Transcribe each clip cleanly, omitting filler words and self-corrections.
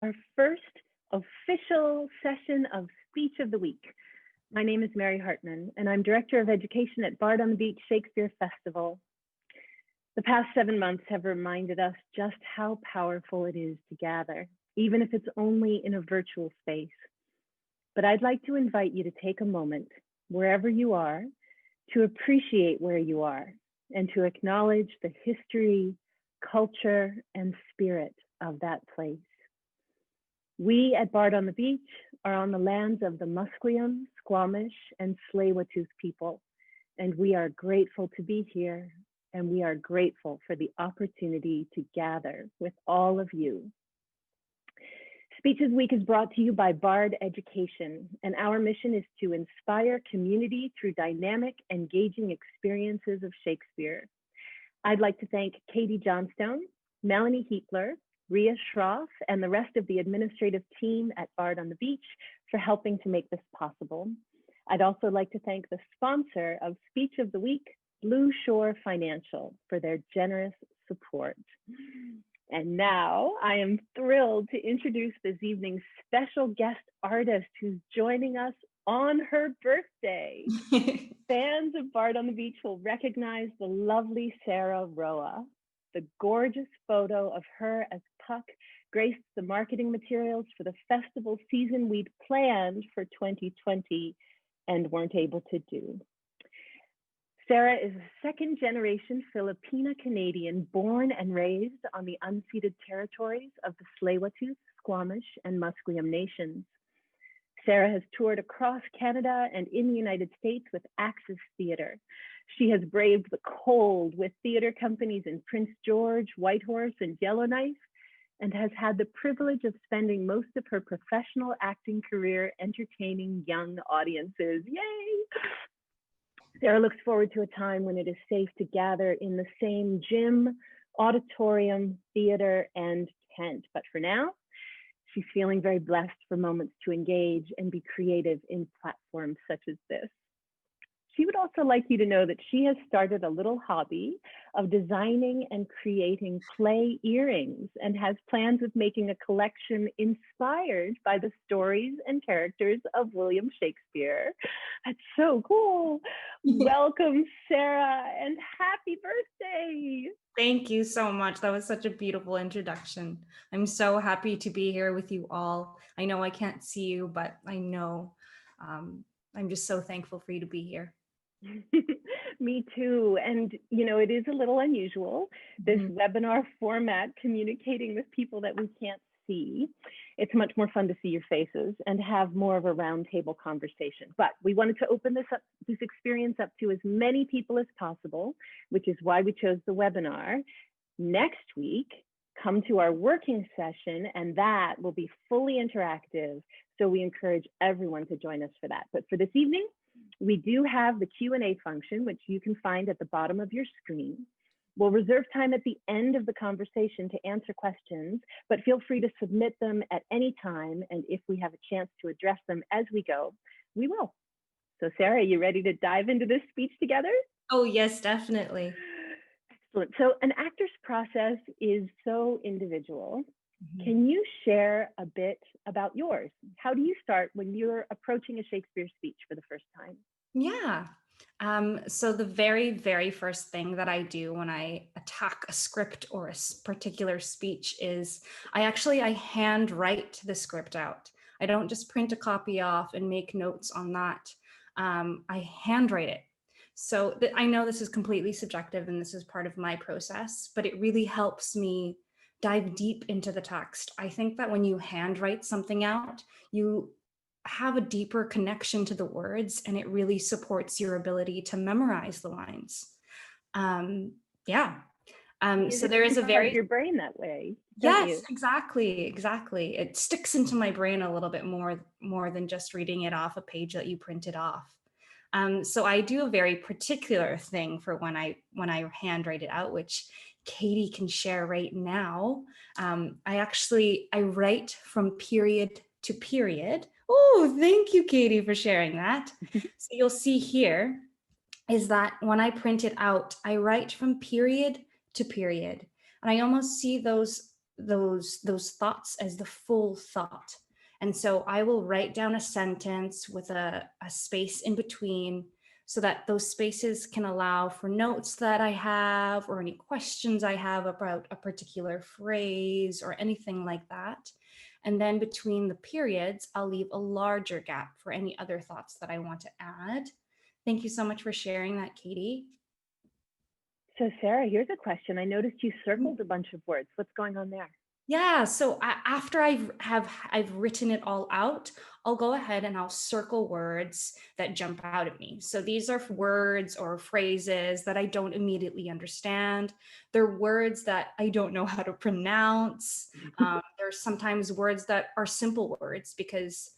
our first official session of Speech of the Week. My name is Mary Hartman, and I'm Director of Education at Bard on the Beach Shakespeare Festival. The past 7 months have reminded us just how powerful it is to gather, even if it's only in a virtual space. But I'd like to invite you to take a moment, wherever you are, to appreciate where you are and to acknowledge the history, culture, and spirit of that place. We at Bard on the Beach are on the lands of the Musqueam, Squamish, and Tsleil-Waututh people, and we are grateful to be here, and we are grateful for the opportunity to gather with all of you. Speeches Week is brought to you by Bard Education, and our mission is to inspire community through dynamic, engaging experiences of Shakespeare. I'd like to thank Katie Johnstone, Melanie Heatler, Ria Schroff, and the rest of the administrative team at Bard on the Beach for helping to make this possible. I'd also like to thank the sponsor of Speech of the Week, Blue Shore Financial, for their generous support. And now I am thrilled to introduce this evening's special guest artist who's joining us on her birthday. Fans of Bard on the Beach will recognize the lovely Sarah Roa. The gorgeous photo of her as Puck graced the marketing materials for the festival season we'd planned for 2020 and weren't able to do. Sarah is a second-generation Filipina-Canadian born and raised on the unceded territories of the Tsleil-Waututh, Squamish, and Musqueam nations. Sarah has toured across Canada and in the United States with Axis Theatre. She has braved the cold with theatre companies in Prince George, Whitehorse, and Yellowknife, and has had the privilege of spending most of her professional acting career entertaining young audiences. Yay! Sarah looks forward to a time when it is safe to gather in the same gym, auditorium, theater, and tent. But for now, she's feeling very blessed for moments to engage and be creative in platforms such as this. She would also like you to know that she has started a little hobby of designing and creating clay earrings and has plans of making a collection inspired by the stories and characters of William Shakespeare. That's so cool. Welcome, Sarah, and happy birthday. Thank you so much. That was such a beautiful introduction. I'm so happy to be here with you all. I know I can't see you, but I know I'm just so thankful for you to be here. Me too. And, you know, it is a little unusual, this webinar format, communicating with people that we can't see. It's much more fun to see your faces and have more of a roundtable conversation. But we wanted to open this experience up to as many people as possible, which is why we chose the webinar. Next week, come to our working session, and that will be fully interactive. So we encourage everyone to join us for that. But for this evening, we do have the Q&A function, which you can find at the bottom of your screen. We'll reserve time at the end of the conversation to answer questions, but feel free to submit them at any time. And if we have a chance to address them as we go, we will. So Sarah, are you ready to dive into this speech together? Oh, yes, definitely. Excellent. So an actor's process is so individual. Can you share a bit about yours? How do you start when you're approaching a Shakespeare speech for the first time? Yeah. So the very, very first thing that I do when I attack a script or a particular speech is I handwrite the script out. I don't just print a copy off and make notes on that. I handwrite it. So I know this is completely subjective and this is part of my process, but it really helps me dive deep into the text. I think that when you handwrite something out, you have a deeper connection to the words and it really supports your ability to memorize the lines. So there is a very your brain that way. Yes, exactly. It sticks into my brain a little bit more than just reading it off a page that you printed off. So I do a very particular thing for when I handwrite it out, which Katie can share right now. I write from period to period. Oh, thank you, Katie, for sharing that. So you'll see here is that when I print it out, I write from period to period. And I almost see those those thoughts as the full thought. And so I will write down a sentence with a space in between, so that those spaces can allow for notes that I have or any questions I have about a particular phrase or anything like that. And then between the periods, I'll leave a larger gap for any other thoughts that I want to add. Thank you so much for sharing that, Katie. So Sarah, here's a question. I noticed you circled a bunch of words. What's going on there? Yeah, so after I've written it all out, I'll go ahead and I'll circle words that jump out at me. So these are words or phrases that I don't immediately understand. They're words that I don't know how to pronounce. There's sometimes words that are simple words, because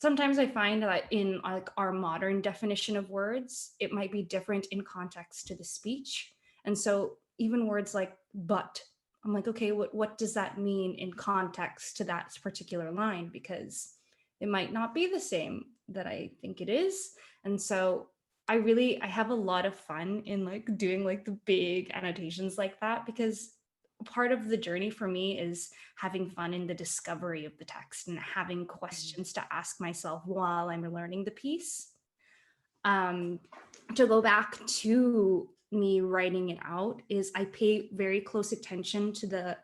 sometimes I find that in like our modern definition of words, it might be different in context to the speech. And so even words like but, I'm like, okay, what does that mean in context to that particular line? Because it might not be the same that I think it is. And so I have a lot of fun in like doing like the big annotations like that, because part of the journey for me is having fun in the discovery of the text and having questions to ask myself while I'm learning the piece. To go back to me writing it out, is I pay very close attention to the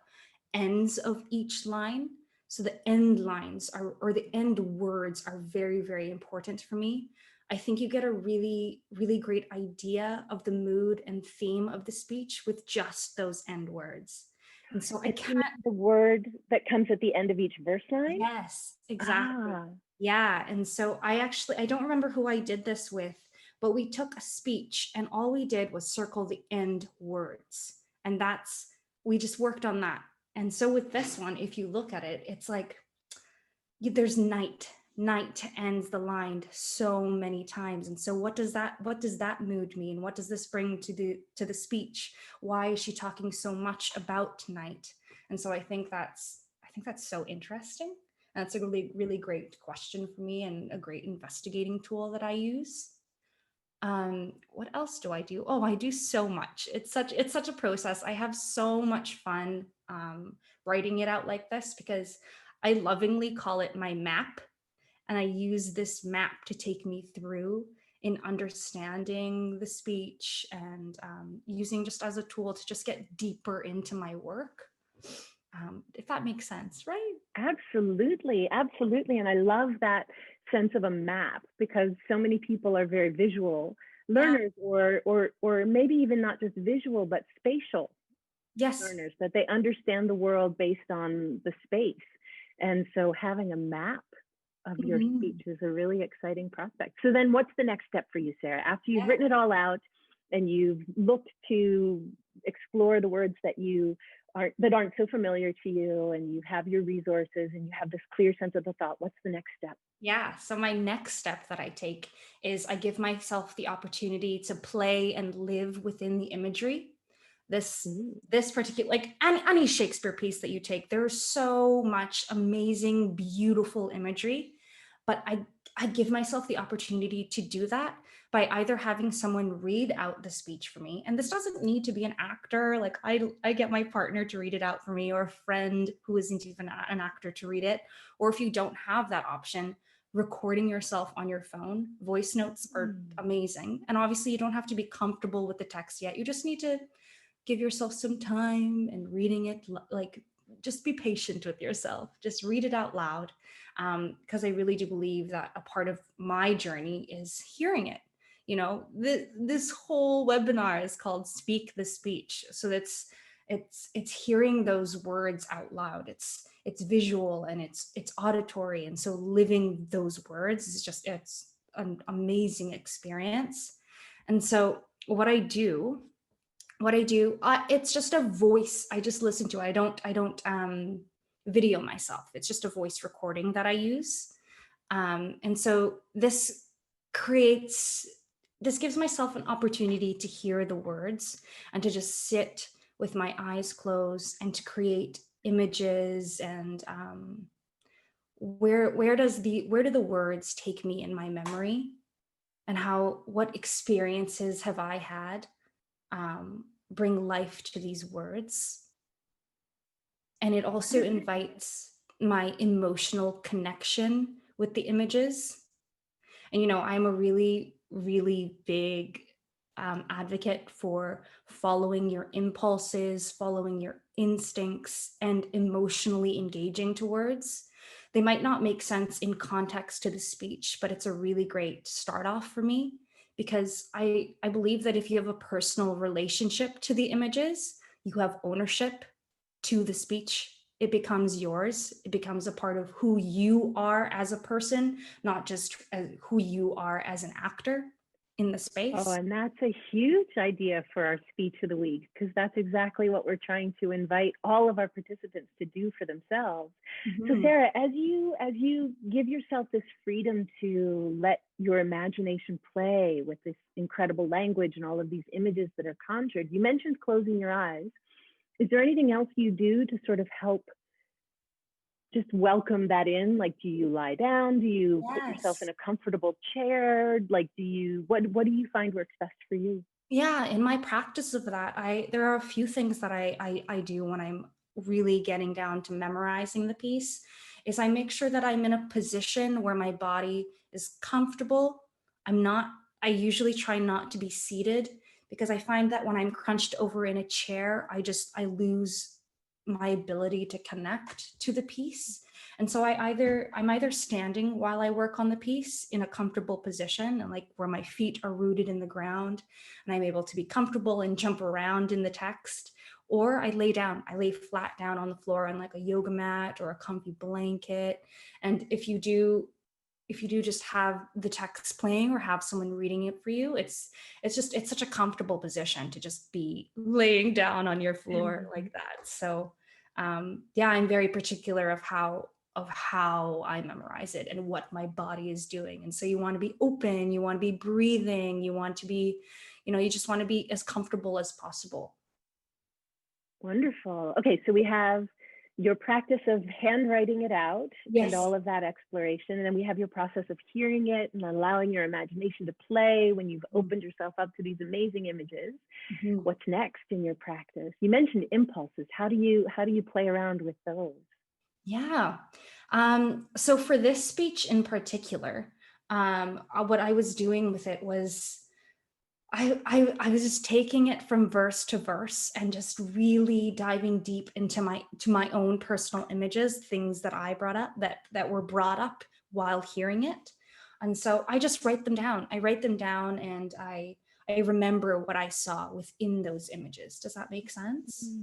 ends of each line. So the end lines are, or the end words are very, very important for me. I think you get a really, really great idea of the mood and theme of the speech with just those end words. And so I can't. The word that comes at the end of each verse line? Yes, exactly. Yeah. And so I don't remember who I did this with, but we took a speech and all we did was circle the end words. And we just worked on that. And so with this one, if you look at it, it's like there's night ends the line so many times. And so what does that mood mean? What does this bring to the speech? Why is she talking so much about night? And so I think that's so interesting. And it's a really, really great question for me and a great investigating tool that I use. What else do I do? Oh, I do so much. It's such a process. I have so much fun writing it out like this, because I lovingly call it my map. And I use this map to take me through in understanding the speech and using just as a tool to just get deeper into my work. If that makes sense, right? Absolutely, absolutely. And I love that sense of a map, because so many people are very visual learners, or maybe even not just visual, but spatial learners, that they understand the world based on the space. And so having a map of your speech is a really exciting prospect. So then what's the next step for you, Sarah? After you've written it all out and you've looked to explore the words that aren't so familiar to you, and you have your resources and you have this clear sense of the thought, what's the next step? Yeah, so my next step that I take is I give myself the opportunity to play and live within the imagery. This particular, like any Shakespeare piece that you take, there's so much amazing, beautiful imagery, but I give myself the opportunity to do that by either having someone read out the speech for me. And this doesn't need to be an actor. Like I get my partner to read it out for me, or a friend who isn't even an actor to read it. Or if you don't have that option, recording yourself on your phone. Voice notes are amazing. And obviously you don't have to be comfortable with the text yet. You just need to give yourself some time and reading it, like just be patient with yourself. Just read it out loud. Because I really do believe that a part of my journey is hearing it. You know, this whole webinar is called Speak the Speech. So it's hearing those words out loud. It's visual and it's auditory. And so living those words is it's an amazing experience. And so what I do, it's just a voice. I just listen to it. I don't video myself. It's just a voice recording that I use. And so this gives myself an opportunity to hear the words and to just sit with my eyes closed and to create images. And where do the words take me in my memory, and what experiences have I had bring life to these words. And it also invites my emotional connection with the images. And, you know, I'm a really, really big advocate for following your impulses, following your instincts, and emotionally engaging to words. They might not make sense in context to the speech, but it's a really great start off for me because I believe that if you have a personal relationship to the images, you have ownership to the speech. It becomes yours. It becomes a part of who you are as a person, not just who you are as an actor in the Oh, space. and that's a huge idea for our speech of the week, because that's exactly what we're trying to invite all of our participants to do for themselves. So Mhm. Sarah, as you give yourself this freedom to let your imagination play with this incredible language and all of these images that are conjured, you mentioned closing your eyes. Is there anything else you do to sort of help just welcome that in? Like, do you lie down? Do you put yourself in Yes. a comfortable chair? Like, what do you find works best for you? Yeah, in my practice of that, there are a few things that I do when I'm really getting down to memorizing the piece is I make sure that I'm in a position where my body is comfortable. I'm not, I usually try not to be seated because I find that when I'm crunched over in a chair, I lose my ability to connect to the piece. And so I'm either standing while I work on the piece in a comfortable position and like where my feet are rooted in the ground and I'm able to be comfortable and jump around in the text. Or I lay down, I lay flat down on the floor on like a yoga mat or a comfy blanket. And if you do just have the text playing or have someone reading it for you, it's such a comfortable position to just be laying down on your floor like that. So yeah, I'm very particular of how I memorize it and what my body is doing. And so you want to be open, you want to be breathing, you want to be, you know, you just want to be as comfortable as possible. Wonderful. Okay, so we have your practice of handwriting it out and Yes. all of that exploration. And then we have your process of hearing it and allowing your imagination to play when you've opened yourself up to these amazing images. Mhm. What's next in your practice? You mentioned impulses. How do you play around with those? Yeah. So for this speech in particular, what I was doing with it was I was just taking it from verse to verse and just really diving deep into my own personal images, things that I brought up that were brought up while hearing it. And so I just write them down. I write them down and I remember what I saw within those images. Does that make sense?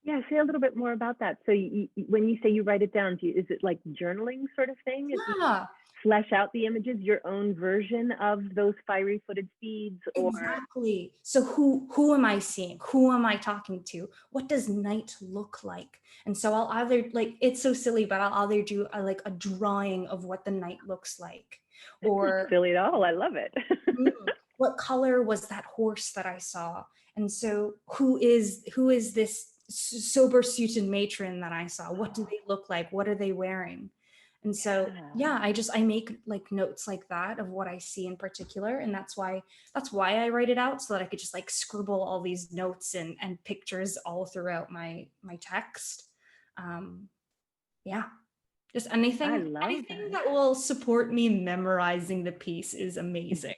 Yeah, say a little bit more about that. So when you say you write it down, is it like journaling sort of thing? As you Yeah. flesh out the images, your own version of those fiery-footed steeds, or Exactly. So who am I seeing? Who am I talking to? What does night look like? And so I'll either like it's so silly, but I'll either do like a drawing of what the night looks like, it's not or silly at all. I love it. mm, what color was that horse that I saw? And so who is this sober suited matron that I saw? What do they look like? What are they wearing? And so Yeah. yeah, I make like notes like that of what I see in particular, and that's why I write it out so that I could just like scribble all these notes and pictures all throughout my text. Um, yeah, just I anything love that. that will support me memorizing the piece is amazing.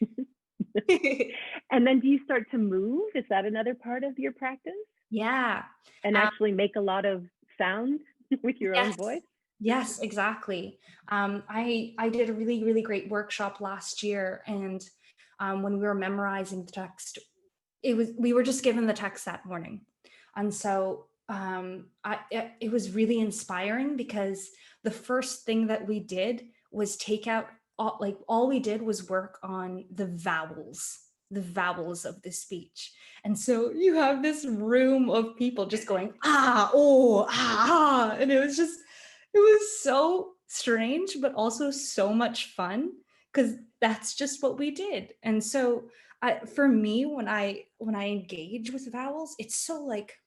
And then do you start to move? Is that another part of your practice? Yeah. And Um, actually make a lot of sound with your own yes. voice? Yes, exactly. I did a really, really great workshop last year, and when we were memorizing the text, we were just given the text that morning, and so it was really inspiring because the first thing that we did was take out all we did was work on the vowels of the speech. And so you have this room of people just going ah oh ah ah, and it was so strange but also so much fun because that's just what we did. And so for me, when I engage with vowels, it's so like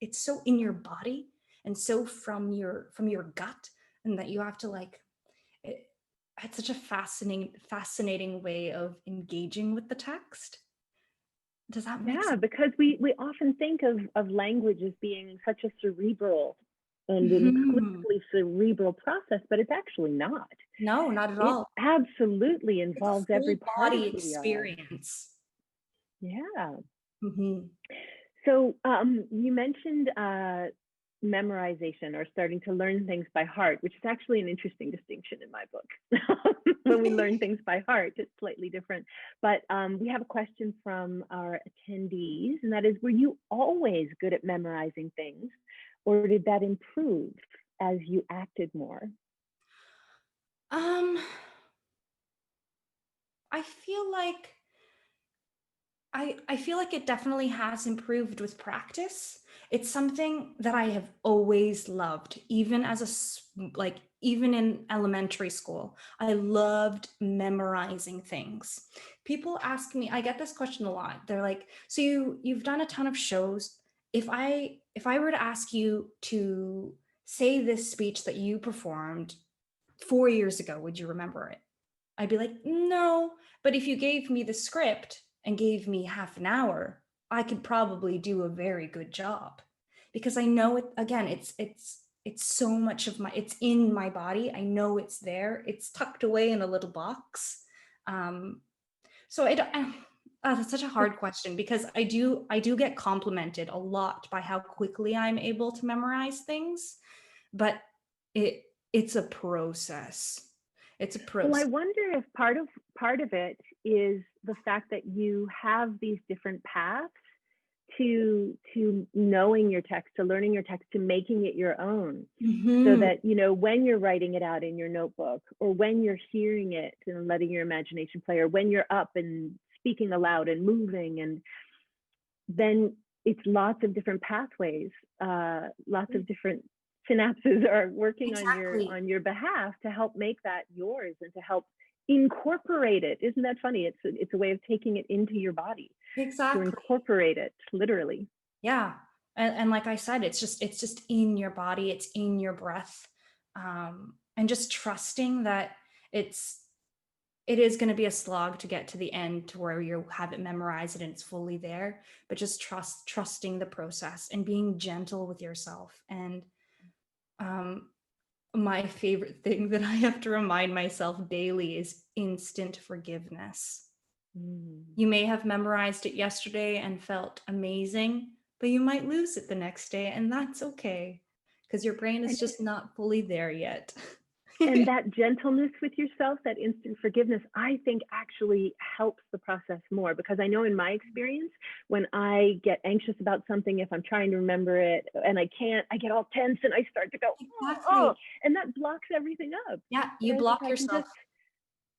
it's so in your body and so from your gut, and that you have to like it, it's such a fascinating way of engaging with the text. Does that make Yeah, sense? because we often think of language as being such a cerebral and an Mhm. exclusively cerebral process, but it's actually not. No, not at It all. absolutely It's a involves every full part of body who we are. experience. Yeah. Mhm. So you mentioned memorization or starting to learn things by heart, which is actually an interesting distinction in my book. When we learn things by heart, it's slightly different. But we have a question from our attendees, and that is, were you always good at memorizing things, or did that improve as you acted more? Um, I feel like I feel like it definitely has improved with practice. It's something that I have always loved, even as like even in elementary school. I loved memorizing things. People ask me, I get this question a lot. They're like, "So you've done a ton of shows. If I were to ask you to say this speech that you performed 4 years ago, would you remember it?" I'd be like, "No, but if you gave me the script and gave me half an hour, I could probably do a very good job." Because I know it, again, it's so much of my, it's in my body. I know it's there. It's tucked away in a little box. Um, so I don't, that's such a hard question because I do get complimented a lot by how quickly I'm able to memorize things, but it it's a process. It's a Well, I process. wonder if part of it is the fact that you have these different paths to knowing your text, to learning your text, to making it your own. So Mhm. that, when you're writing it out in your notebook, or when you're hearing it and letting your imagination play, or when you're up and speaking aloud and moving, and then it's lots of different pathways, lots of different synapses are working on Exactly. your behalf to help make that yours and to help incorporate it. Isn't that funny? It's a way of taking it into your body, to Exactly. incorporate it literally. Yeah. And like I said, it's just in your body, it's in your breath. And just trusting that it's it is going to be a slog to get to the end to where you have it memorized and it's fully there, but just trusting the process and being gentle with yourself. And um my favorite thing that I have to remind myself daily is instant forgiveness. Mm. You may have memorized it yesterday and felt amazing, but you might lose it the next day, and that's okay because your brain is And just not fully there yet. and that gentleness with yourself, that instant forgiveness, I think actually helps the process more, because I know in my experience, when I get anxious about something, if I'm trying to remember it and I can't, I get all tense and I start to go, oh, Exactly. and that blocks everything up. Yeah, you Whereas if block I can yourself. just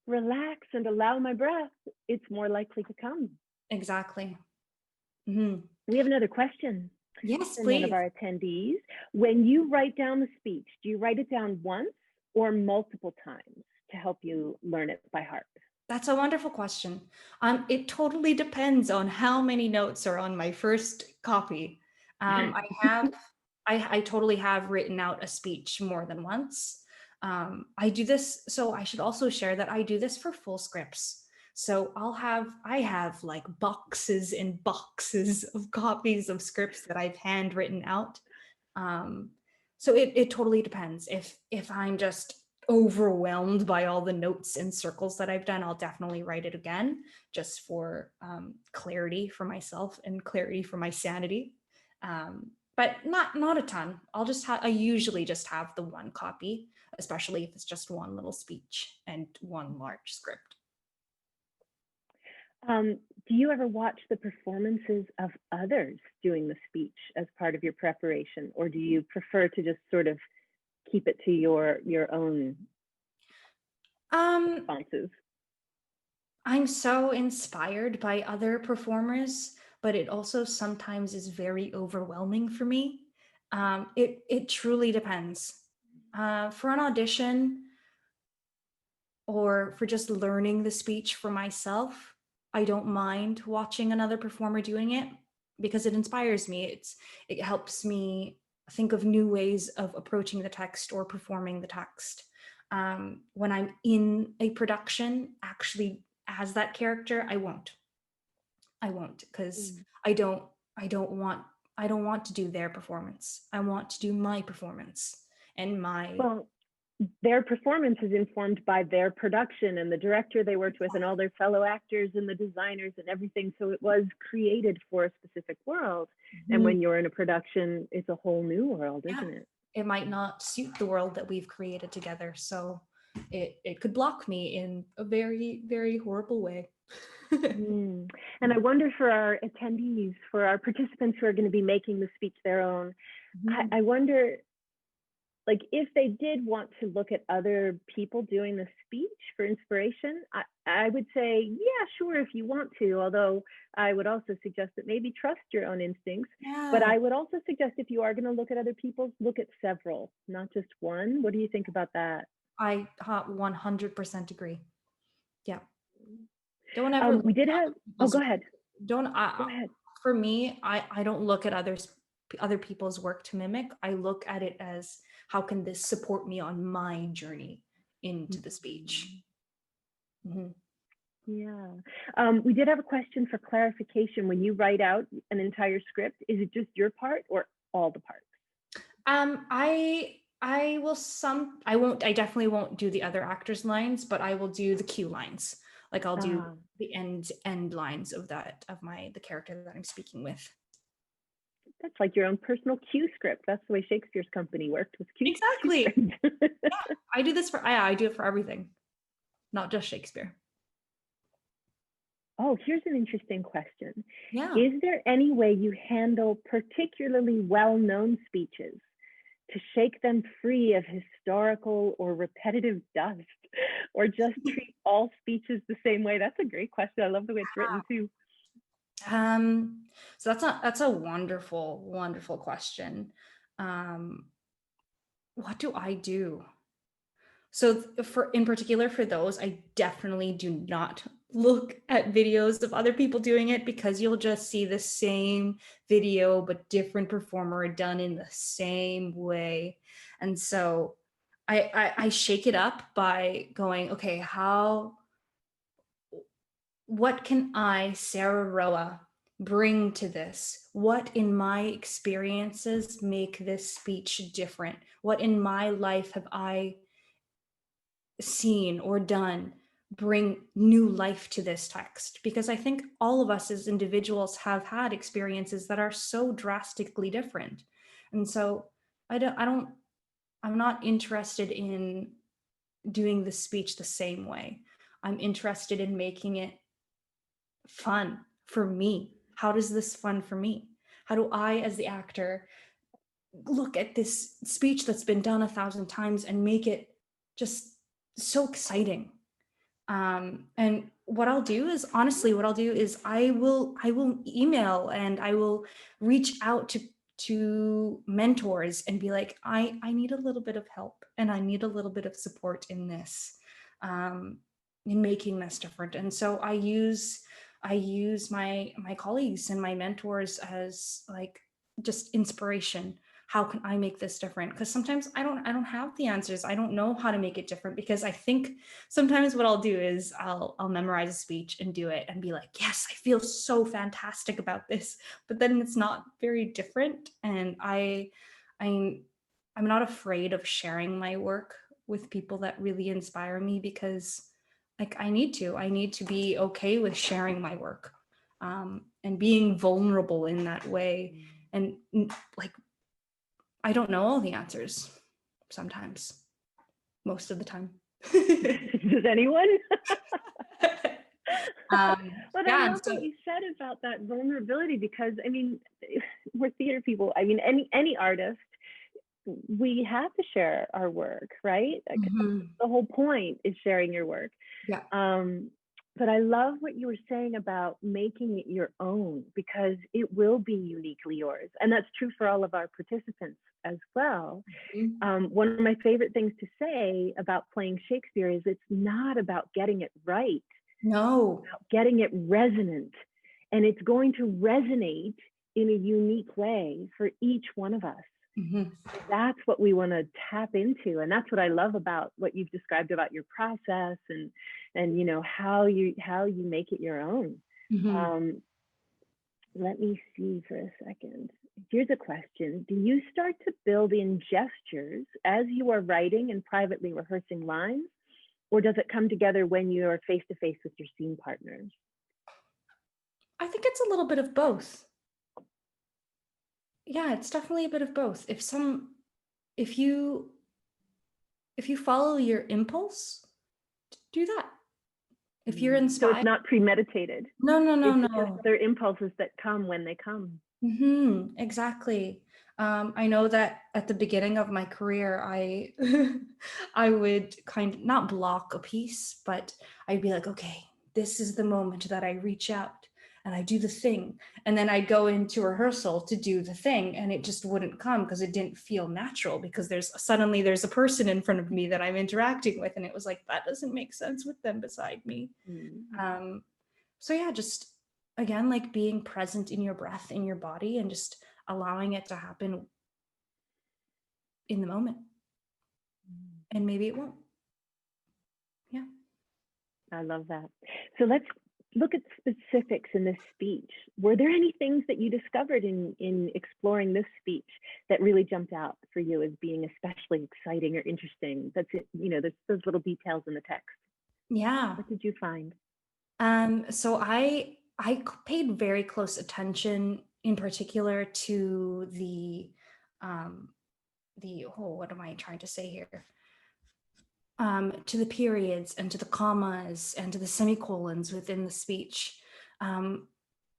relax and allow my breath, it's more likely to come. Exactly. Mhm. We have another question Yes, from one of please. our attendees. When you write down the speech, do you write it down once or multiple times to help you learn it by heart? That's a wonderful question. It totally depends on how many notes are on my first copy. I have, I totally have written out a speech more than once. I do this, so I should also share that I do this for full scripts. So I have like boxes and boxes of copies of scripts that I've handwritten out. Um, so it totally depends. If I'm just overwhelmed by all the notes and circles that I've done, I'll definitely write it again just for clarity for myself and clarity for my sanity. But not a ton. I usually just have the one copy, especially if it's just one little speech and one large script. Do you ever watch the performances of others doing the speech as part of your preparation, or do you prefer to just sort of keep it to your own Um, responses? I'm so inspired by other performers, but it also sometimes is very overwhelming for me. It truly depends. For an audition or for just learning the speech for myself, I don't mind watching another performer doing it because it inspires me. It helps me think of new ways of approaching the text or performing the text. When I'm in a production, actually as that character, I won't because Mm. I don't want I don't want to do their performance. I want to do my performance and my. Well, their performance is informed by their production and the director they worked with and all their fellow actors and the designers and everything. So it was created for a specific world. And when you're in a production, it's a whole new world, isn't it? It might not suit the world that we've created together. So it could block me in a very, very horrible way. And I wonder for our attendees, for our participants who are going to be making the speech their own, I wonder, like, if they did want to look at other people doing the speech for inspiration, I would say, yeah, sure, if you want to, although I would also suggest that maybe trust your own instincts. But I would also suggest if you are going to look at other people's, look at several, not just one. What do you think about that? I 100% agree. Yeah. Don't ever. We did have. Oh, go ahead. Go ahead. For me, I don't look at other people's work to mimic. I look at it as, how can this support me on my journey into the speech? Yeah. We did have a question for clarification. When you write out an entire script, is it just your part or all the parts? I definitely won't do the other actors' lines, but I will do the cue lines. Like I'll do the end lines of the character that I'm speaking with. That's like your own personal cue script. That's the way Shakespeare's company worked with cue. Exactly. I do this I do it for everything, not just Shakespeare. Oh, here's an interesting question. Yeah. Is there any way you handle particularly well-known speeches to shake them free of historical or repetitive dust, or just treat all speeches the same way? That's a great question. I love the way it's written too. So that's a wonderful, wonderful question. What do I do? So in particular for those, I definitely do not look at videos of other people doing it, because you'll just see the same video but different performer done in the same way. And so I shake it up by going, okay, what can I, Sarah Roa, bring to this? What in my experiences make this speech different? What in my life have I seen or done bring new life to this text? Because I think all of us as individuals have had experiences that are so drastically different. And so I'm not interested in doing the speech the same way. I'm interested in making it fun for me. How does this fun for me? How do I, as the actor, look at this speech that's been done 1,000 times and make it just so exciting? And what I'll do is I will email and I will reach out to mentors and be like, I need a little bit of help and I need a little bit of support in this, in making this different. And so I use my colleagues and my mentors as like just inspiration. How can I make this different? Because sometimes I don't have the answers. I don't know how to make it different, because I think sometimes what I'll do is I'll memorize a speech and do it and be like, yes, I feel so fantastic about this. But then it's not very different. And I'm not afraid of sharing my work with people that really inspire me, because like I need to be okay with sharing my work, and being vulnerable in that way. And like, I don't know all the answers sometimes, most of the time. Does anyone? But I love what you said about that vulnerability, because I mean, we're theater people. I mean, any artist, we have to share our work, right? Like, the whole point is sharing your work. Yeah. But I love what you were saying about making it your own, because it will be uniquely yours. And that's true for all of our participants as well. One of my favorite things to say about playing Shakespeare is it's not about getting it right. No. It's about getting it resonant. And it's going to resonate in a unique way for each one of us. That's what we want to tap into, and that's what I love about what you've described about your process and you know how you make it your own. Let me see for a second Here's a question. Do you start to build in gestures as you are writing and privately rehearsing lines, or does it come together when you're face to face with your scene partners? I think it's a little bit of both. Yeah, it's definitely a bit of both. If you follow your impulse, do that. If you're So inspired. it's not premeditated. No. Just their impulses that come when they come. Exactly. I know that at the beginning of my career, I I would kind of not block a piece, but I'd be like, okay, this is the moment that I reach out and I do the thing. And then I'd go into rehearsal to do the thing, and it just wouldn't come because it didn't feel natural, because there's a person in front of me that I'm interacting with. And it was like, that doesn't make sense with them beside me. So yeah, just again, like being present in your breath, in your body, and just allowing it to happen in the moment. And maybe it won't. Yeah. I love that. So let's look at specifics in this speech. Were there any things that you discovered in exploring this speech that really jumped out for you as being especially exciting or interesting? That's it, there's those little details in the text. Yeah. What did you find? So I paid very close attention in particular to what am I trying to say here? To the periods and to the commas and to the semicolons within the speech.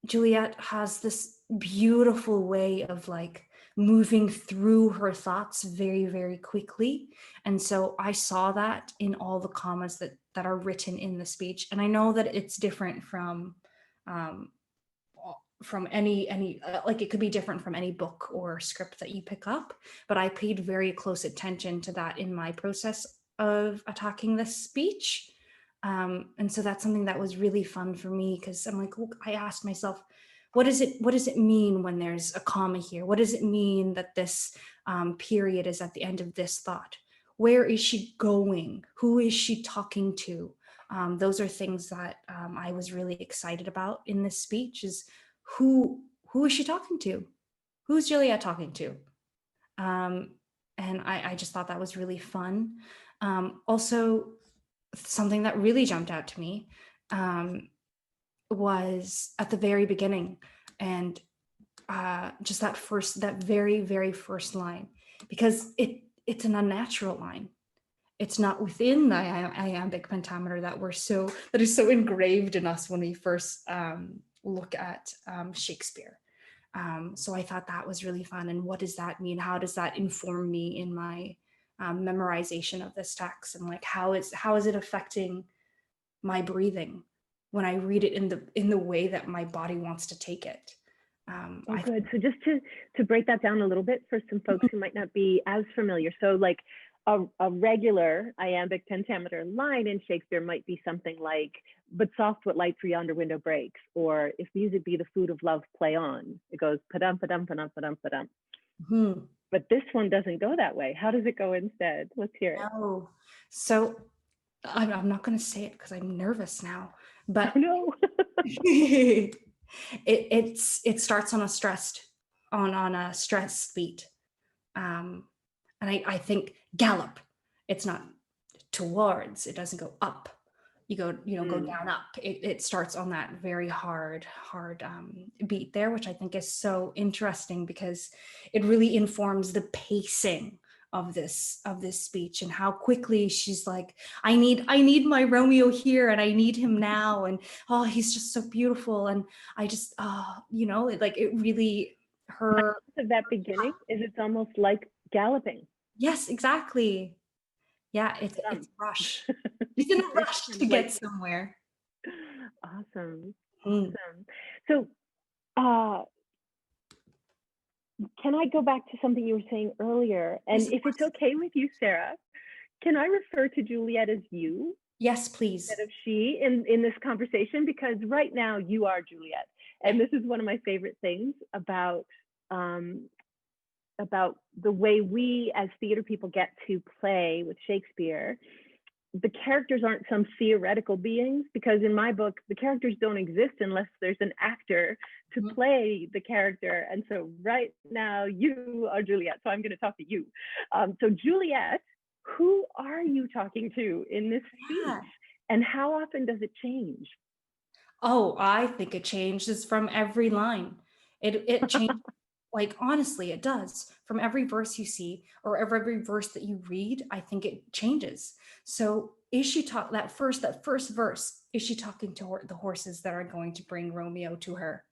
Juliet has this beautiful way of like moving through her thoughts very, very quickly. And so I saw that in all the commas that are written in the speech. And I know that it's different from any like it could be different from any book or script that you pick up, but I paid very close attention to that in my process of attacking this speech. And so that's something that was really fun for me, because I'm like, I asked myself, what does it mean when there's a comma here? What does it mean that this period is at the end of this thought? Where is she going? Who is she talking to? Those are things that I was really excited about in this speech, is who is she talking to? Who's Juliet talking to? And I just thought that was really fun. Also, something that really jumped out to me was at the very beginning, and just that very, very first line, because it's an unnatural line. It's not within the iambic pentameter that is so engraved in us when we first look at Shakespeare. So I thought that was really fun. And what does that mean? How does that inform me in my memorization of this text? And like, how is it affecting my breathing when I read it in the way that my body wants to take it? Good. So just to break that down a little bit for some folks who might not be as familiar. So like a regular iambic pentameter line in Shakespeare might be something like, but soft what light through yonder window breaks, or if music be the food of love, play on. It goes pa-dum, pa-dum, pa-dum, pa-dum, pa-dum. But this one doesn't go that way. How does it go instead? Let's hear it. Oh, so I'm not going to say it because I'm nervous now, but no. it starts on a stressed beat. And I think Gallop, it's not towards, it doesn't go up. You go down, up. It starts on that very hard beat there, which I think is so interesting because it really informs the pacing of this speech, and how quickly she's like, I need my Romeo here, and I need him now, and oh, he's just so beautiful, and I just it really her of that beginning is it's almost like galloping. Yes, exactly. Yeah, it's a rush. She's in a rush to get somewhere. Awesome. So can I go back to something you were saying earlier? And if it's okay with you, Sarah, can I refer to Juliet as you? Yes, please. Instead of she in this conversation, because right now you are Juliet. And this is one of my favorite things about the way we as theater people get to play with Shakespeare, the characters aren't some theoretical beings, because in my book, the characters don't exist unless there's an actor to play the character. And so right now you are Juliet, so I'm going to talk to you. So Juliet, who are you talking to in this speech? And how often does it change? Oh, I think it changes from every line. It changes. Like, honestly, it does. From every verse you see, or every verse that you read, I think it changes. So is she that first verse, is she talking to the horses that are going to bring Romeo to her?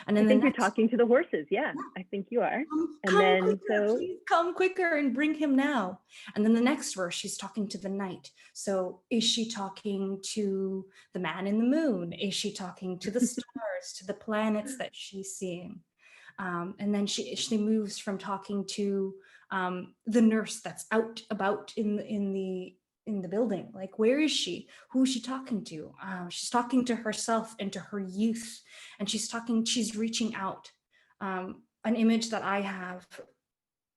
And then I the think you're next, talking to the horses. Yeah, I think you are. come quicker, please come quicker and bring him now. And then the next verse, she's talking to the night. So is she talking to the man in the moon? Is she talking to the stars, to the planets that she's seeing? And then she moves from talking to the nurse that's out about in the building. Like, where is she? Who is she talking to? She's talking to herself and to her youth, and she's reaching out. An image that I have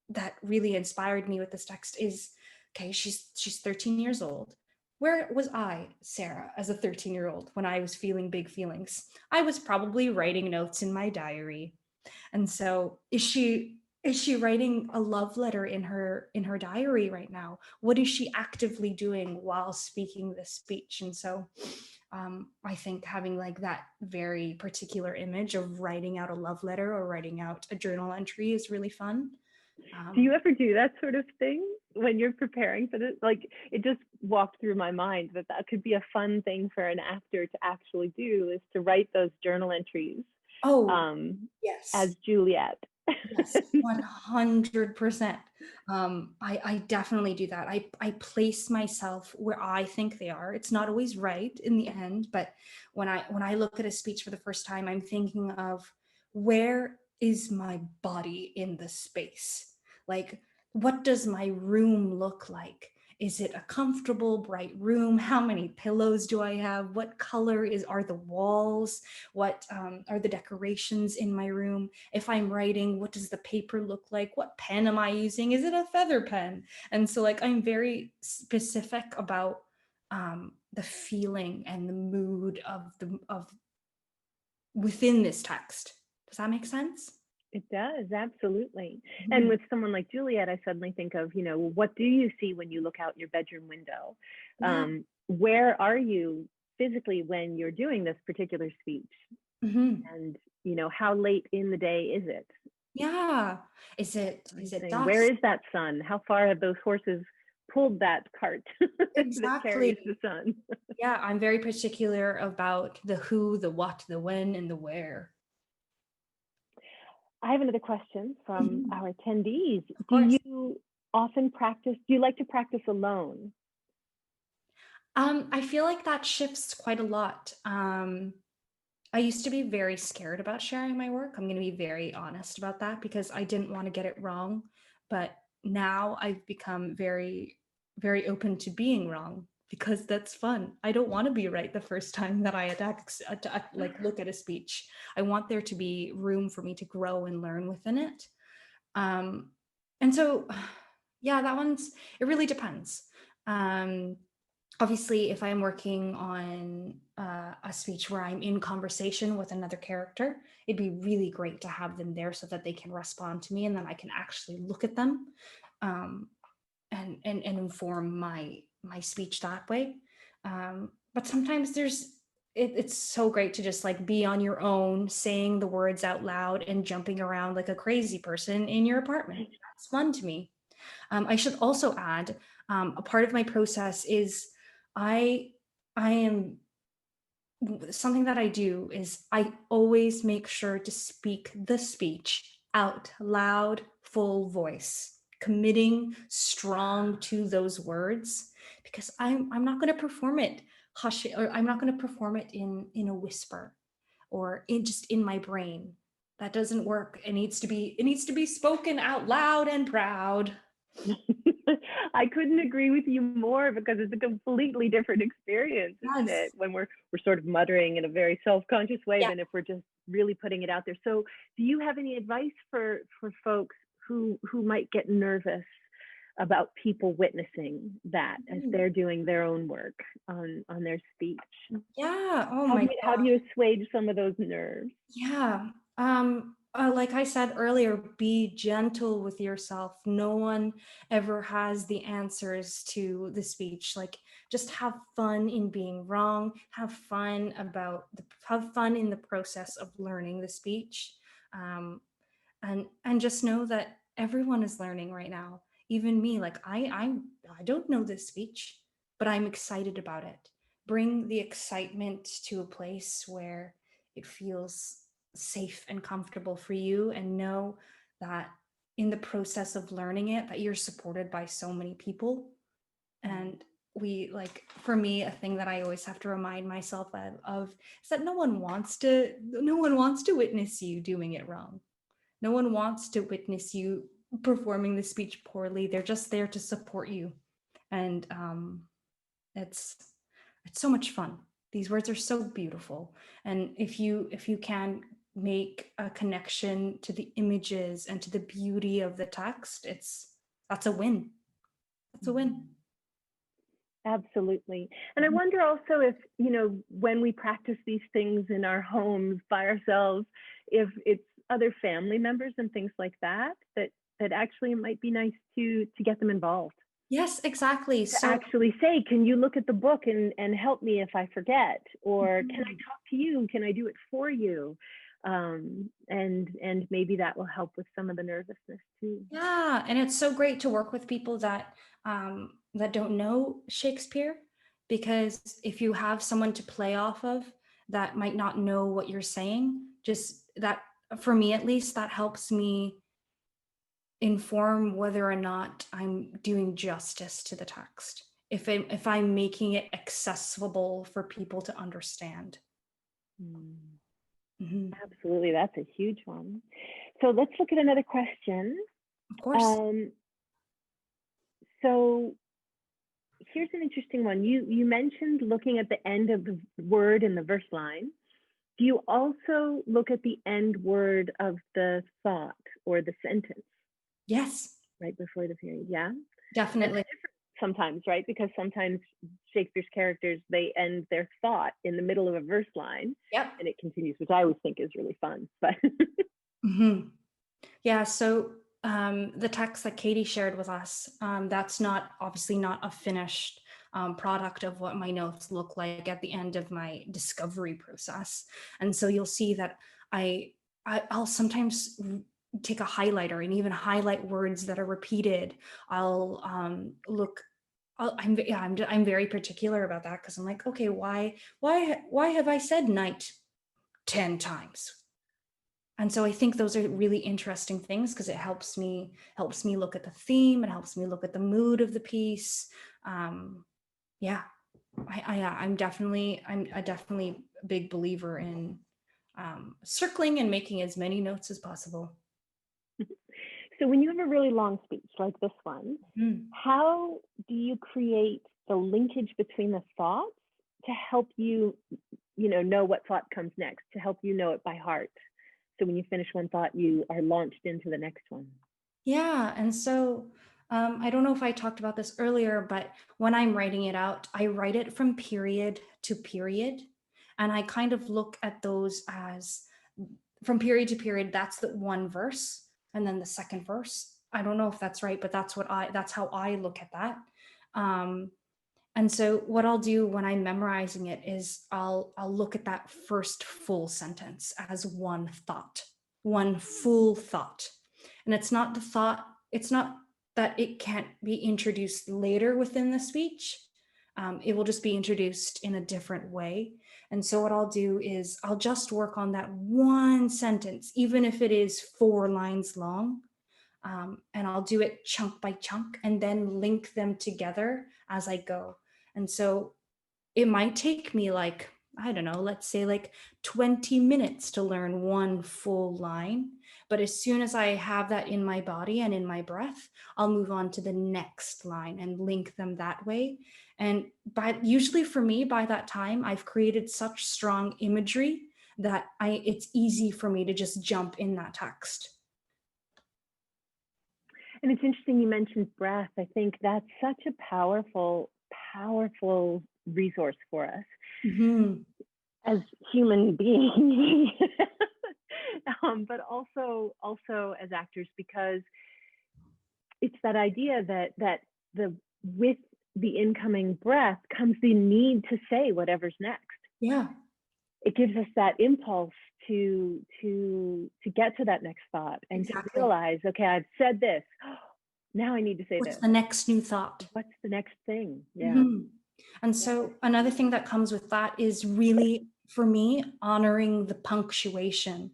that really inspired me with this text is, okay, she's 13 years old. Where was I, Sarah, as a 13-year-old when I was feeling big feelings? I was probably writing notes in my diary. And so is she writing a love letter in her diary right now? What is she actively doing while speaking this speech? And so I think having like that very particular image of writing out a love letter or writing out a journal entry is really fun. Do you ever do that sort of thing when you're preparing for this? Like, it just walked through my mind that could be a fun thing for an actor to actually do, is to write those journal entries. Yes. As Juliet. Yes, 100%. I definitely do that. I place myself where I think they are. It's not always right in the end, but when I look at a speech for the first time, I'm thinking of, where is my body in the space? Like, what does my room look like? Is it a comfortable, bright room? How many pillows do I have? What color are the walls? What are the decorations in my room? If I'm writing, what does the paper look like? What pen am I using? Is it a feather pen? And so, like, I'm very specific about the feeling and the mood of within this text. Does that make sense? It does, absolutely. And with someone like Juliet, I suddenly think of, what do you see when you look out your bedroom window? Where are you physically when you're doing this particular speech? And, how late in the day is it? Yeah. Is it dusk? Where is that sun? How far have those horses pulled that cart that carries the sun? Yeah, I'm very particular about the who, the what, the when, and the where. I have another question from our attendees. Do you often practice? Do you like to practice alone? I feel like that shifts quite a lot. I used to be very scared about sharing my work. I'm going to be very honest about that, because I didn't want to get it wrong. But now I've become very, very open to being wrong, because that's fun. I don't want to be right the first time that I look at a speech. I want there to be room for me to grow and learn within it. And so, yeah, it really depends. Obviously, if I'm working on a speech where I'm in conversation with another character, it'd be really great to have them there so that they can respond to me, and then I can actually look at them and inform my speech that way. But sometimes it's so great to just like be on your own, saying the words out loud and jumping around like a crazy person in your apartment. That's fun to me. I should also add, a part of my process is I am, something that I do is I always make sure to speak the speech out loud, full voice, committing strong to those words, because I'm not going to perform it or I'm not going to perform it in a whisper or just in my brain. That doesn't work. It needs to be spoken out loud and proud. I couldn't agree with you more, because it's a completely different experience, isn't it? When we're sort of muttering in a very self-conscious way than if we're just really putting it out there. So do you have any advice for folks who might get nervous about people witnessing that as they're doing their own work on their speech. Yeah. Oh How my how do you assuage some of those nerves? Yeah. Like I said earlier, be gentle with yourself. No one ever has the answers to the speech. Like, just have fun in being wrong. Have fun in the process of learning the speech, and just know that everyone is learning right now. Even me. Like, I don't know this speech, but I'm excited about it. Bring the excitement to a place where it feels safe and comfortable for you, and know that in the process of learning it, that you're supported by so many people. And for me, a thing that I always have to remind myself of is that no one wants to witness you doing it wrong. No one wants to witness you performing the speech poorly. They're just there to support you. And it's so much fun. These words are so beautiful. And if you can make a connection to the images and to the beauty of the text, that's a win. That's a win. Absolutely. And I wonder also if, when we practice these things in our homes by ourselves, if it's other family members and things like that actually it might be nice to get them involved. Yes, exactly. To actually say, can you look at the book and help me if I forget? Or can I talk to you? Can I do it for you? And maybe that will help with some of the nervousness too. Yeah, and it's so great to work with people that don't know Shakespeare, because if you have someone to play off of that might not know what you're saying, just that, for me at least, that helps me inform whether or not I'm doing justice to the text, if I'm making it accessible for people to understand. Absolutely, that's a huge one. So let's look at another question. Of course. So here's an interesting one. You mentioned looking at the end of the word in the verse line. Do you also look at the end word of the thought or the sentence? Yes. Right before the period, yeah? Definitely. Sometimes, right? Because sometimes Shakespeare's characters, they end their thought in the middle of a verse line. Yep. And it continues, which I always think is really fun. But Yeah, so the text that Katie shared with us, that's obviously not a finished product of what my notes look like at the end of my discovery process. And so you'll see that I'll sometimes take a highlighter and even highlight words that are repeated. I'm very particular about that, because I'm like, okay, why have I said night 10 times? And so I think those are really interesting things, because it helps me look at the theme. It helps me look at the mood of the piece. I'm definitely a big believer in circling and making as many notes as possible. So when you have a really long speech like this one, how do you create the linkage between the thoughts to help you, know what thought comes next, to help you know it by heart? So when you finish one thought, you are launched into the next one. Yeah, and so I don't know if I talked about this earlier, but when I'm writing it out, I write it from period to period. And I kind of look at those as, from period to period, that's the one verse. And then the second verse, I don't know if that's right, but that's how I look at that. And so what I'll do when I'm memorizing it is I'll look at that first full sentence as one thought, one full thought. And it's not that it can't be introduced later within the speech. It will just be introduced in a different way. And so what I'll do is I'll just work on that one sentence, even if it is 4 lines long. And I'll do it chunk by chunk and then link them together as I go. And so it might take me like, I don't know, let's say like 20 minutes to learn one full line. But as soon as I have that in my body and in my breath, I'll move on to the next line and link them that way. And usually for me, by that time, I've created such strong imagery that it's easy for me to just jump in that text. And it's interesting you mentioned breath. I think that's such a powerful, powerful resource for us as human beings, but also as actors, because it's that idea that with the incoming breath comes the need to say whatever's next. Yeah. It gives us that impulse to get to that next thought and to realize, okay, I've said this. Now I need to say this. What's the next new thought? What's the next thing? Yeah. And so another thing that comes with that is really, for me, honoring the punctuation.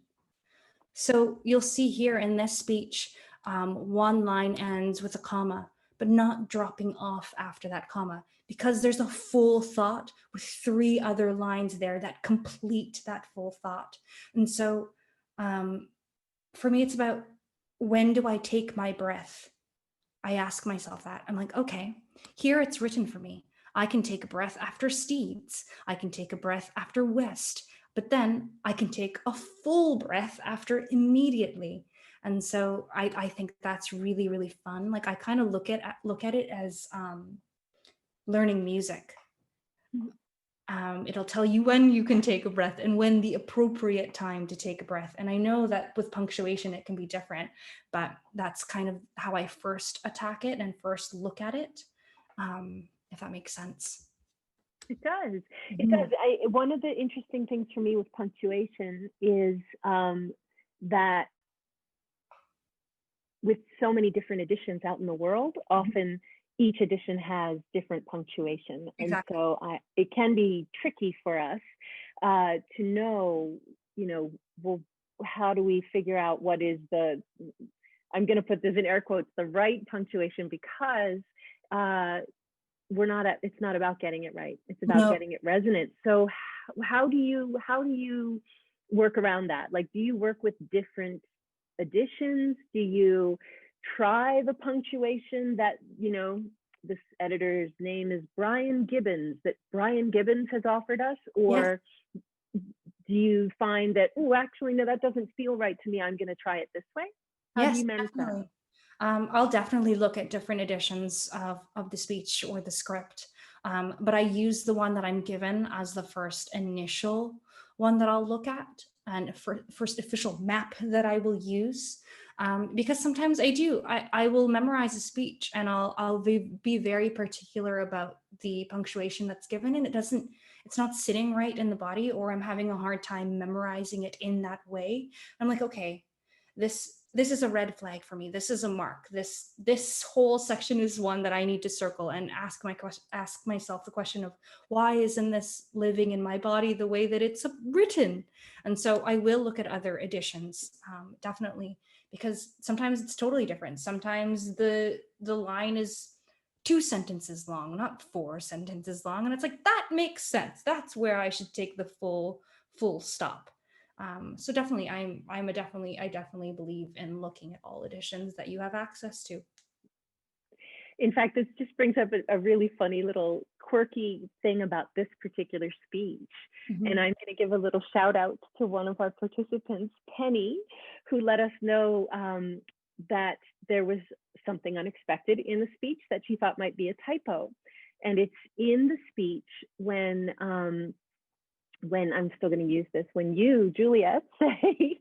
So you'll see here in this speech, one line ends with a comma, but not dropping off after that comma, because there's a full thought with 3 other lines there that complete that full thought. And so for me, it's about, when do I take my breath? I ask myself that. I'm like, okay, here it's written for me. I can take a breath after steeds. I can take a breath after west, but then I can take a full breath after immediately. And so I think that's really, really fun. Like, I kind of look at it as learning music. It'll tell you when you can take a breath and when the appropriate time to take a breath. And I know that with punctuation, it can be different, but that's kind of how I first attack it and first look at it, if that makes sense. It does. It does. One of the interesting things for me with punctuation is that with so many different editions out in the world, often each edition has different punctuation. And so it can be tricky for us to know, well, how do we figure out what is the, I'm going to put this in air quotes, the right punctuation, because it's not about getting it right. It's about getting it resonant. So how do you work around that? Like, do you work with different editions? Do you try the punctuation that, this editor's name is Brian Gibbons, that Brian Gibbons has offered us? Or do you find that, oh, actually, no, that doesn't feel right to me, I'm going to try it this way? How do you manage that? I'll definitely look at different editions of the speech or the script, but I use the one that I'm given as the first initial one that I'll look at, and first official map that I will use, because sometimes I will memorize a speech and I'll be very particular about the punctuation that's given, and it's not sitting right in the body, or I'm having a hard time memorizing it in that way. I'm like, okay, this is a red flag for me. This is a mark. This whole section is one that I need to circle and ask myself the question of, why isn't this living in my body the way that it's written? And so I will look at other editions, definitely, because sometimes it's totally different. Sometimes the line is 2 sentences long, not 4 sentences long, and it's like, that makes sense. That's where I should take the full stop. So definitely, I definitely believe in looking at all editions that you have access to. In fact, this just brings up a really funny little quirky thing about this particular speech. And I'm going to give a little shout out to one of our participants, Penny, who let us know that there was something unexpected in the speech that she thought might be a typo. And it's in the speech when I'm still going to use this, when you, Juliet, say,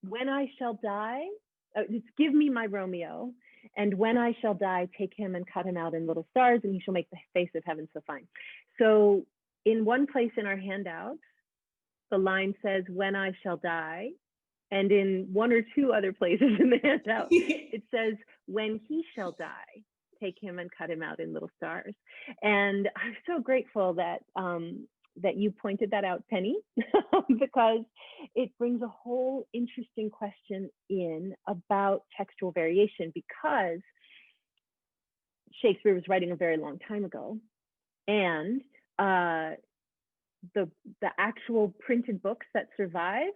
when I shall die, give me my Romeo, and when I shall die, take him and cut him out in little stars, and he shall make the face of heaven so fine. So in one place in our handout, the line says, when I shall die, and in 1 or 2 other places in the handout, it says, when he shall die, take him and cut him out in little stars. And I'm so grateful that that you pointed that out, Penny, because it brings a whole interesting question in about textual variation, because Shakespeare was writing a very long time ago, and the actual printed books that survive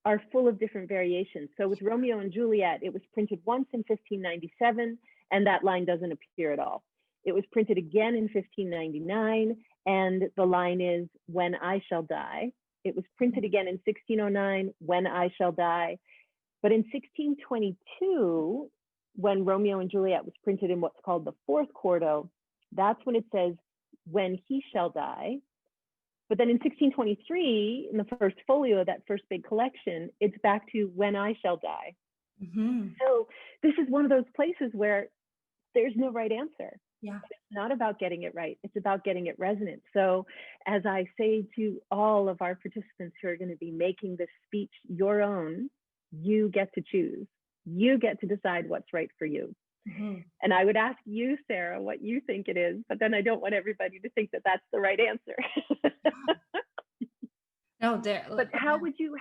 are full of different variations. So with Romeo and Juliet, it was printed once in 1597, and that line doesn't appear at all. It was printed again in 1599, and the line is, when I shall die. It was printed again in 1609, when I shall die. But in 1622, when Romeo and Juliet was printed in what's called the fourth quarto, that's when it says, when he shall die. But then in 1623, in the first folio of that first big collection, it's back to when I shall die. Mm-hmm. So this is one of those places where there's no right answer. Yeah. It's not about getting it right. It's about getting it resonant. So as I say to all of our participants who are going to be making this speech your own, you get to choose. You get to decide what's right for you. Mm-hmm. And I would ask you, Sarah, what you think it is, but then I don't want everybody to think that that's the right answer. No, but how would you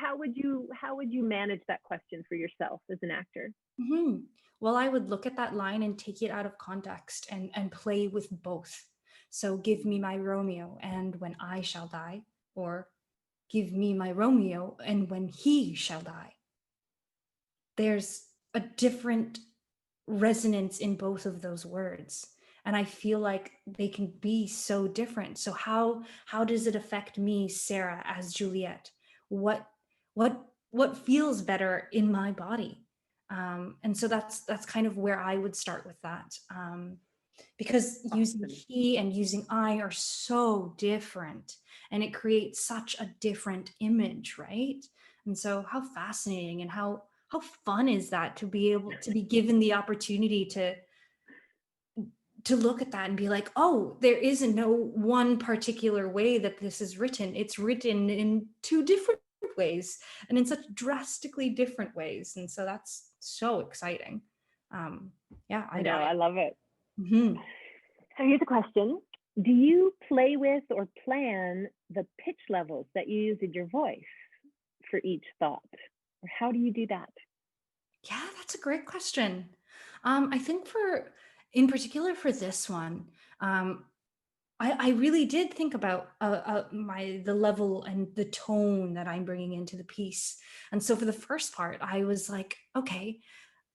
manage that question for yourself as an actor? Mm-hmm. Well, I would look at that line and take it out of context and play with both. So give me my Romeo and when I shall die, or give me my Romeo and when he shall die. There's a different resonance in both of those words. And I feel like they can be so different. So how does it affect me, Sarah, as Juliet? What feels better in my body? And so that's kind of where I would start with that. Because using he and using I are so different, and it creates such a different image, right? And so how fascinating and how fun is that to be able to be given the opportunity to look at that and be like, oh, there isn't no one particular way that this is written. It's written in two different ways and in such drastically different ways. And so that's so exciting. Yeah, I know, I love it. Mm-hmm. So here's a question. Do you play with or plan the pitch levels that you use in your voice for each thought? Or how do you do that? Yeah, that's a great question. I think in particular for this one, I really did think about the level and the tone that I'm bringing into the piece. And so for the first part, I was like, okay,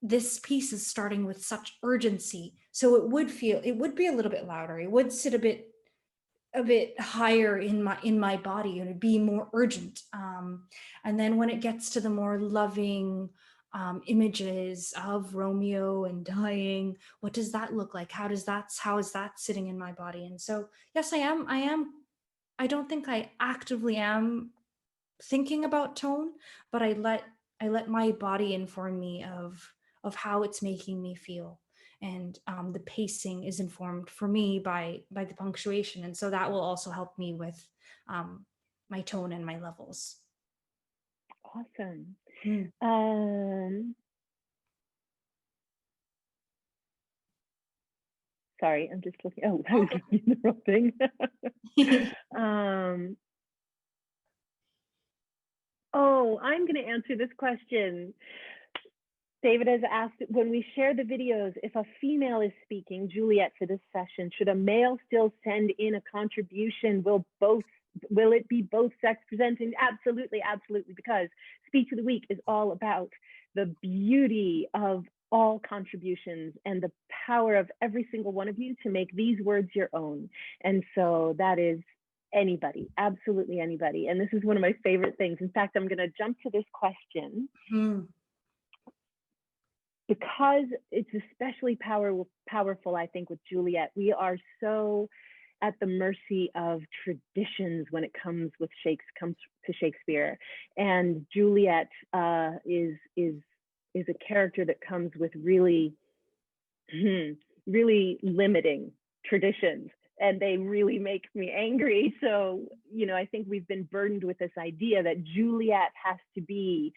this piece is starting with such urgency. So it would be a little bit louder. It would sit a bit higher in my body, and it'd be more urgent. And then when it gets to the more loving images of Romeo and dying, what does that look like? How is that sitting in my body? And so, yes, I don't think I actively am thinking about tone, but I let my body inform me of how it's making me feel. And the pacing is informed for me by the punctuation. And so that will also help me with my tone and my levels. Awesome. Sorry, I'm just looking. Oh, I was looking at the wrong thing. I'm going to answer this question. David has asked, when we share the videos, if a female is speaking, Juliet, for this session, should a male still send in a contribution? Will it be both sex presenting? Absolutely, absolutely, because Speech of the Week is all about the beauty of all contributions and the power of every single one of you to make these words your own. And so that is anybody, absolutely anybody. And this is one of my favorite things. In fact, I'm going to jump to this question. Because it's especially powerful, I think, with Juliet. We are so at the mercy of traditions when it comes to Shakespeare, and Juliet is a character that comes with really limiting traditions, and they really make me angry. So, I think we've been burdened with this idea that Juliet has to be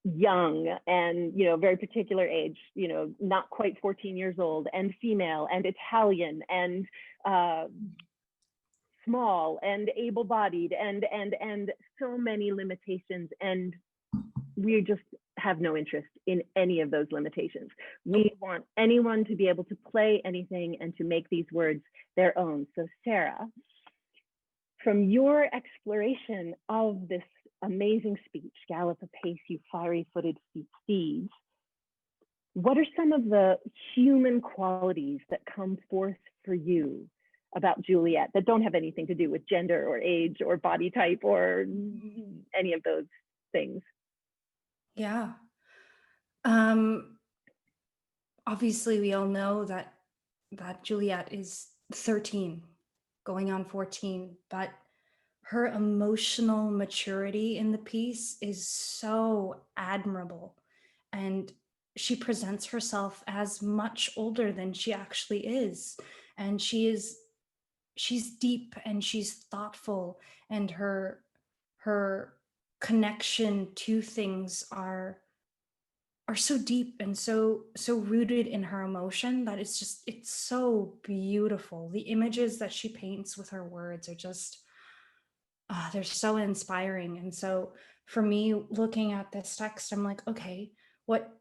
young and very particular age, not quite 14 years old, and female and Italian and small and able-bodied and so many limitations, and we just have no interest in any of those limitations. We want anyone to be able to play anything and to make these words their own. So Sarah, from your exploration of this amazing speech, Gallop, apace, you fiery-footed steeds, what are some of the human qualities that come forth for you about Juliet that don't have anything to do with gender or age or body type or any of those things? Yeah. Um, Obviously we all know that Juliet is 13, going on 14, but her emotional maturity in the piece is so admirable. And she presents herself as much older than she actually is. And she's deep and she's thoughtful, and her connection to things are so deep and so rooted in her emotion that it's so beautiful. The images that she paints with her words are just they're so inspiring. And so for me, looking at this text, I'm like, okay, what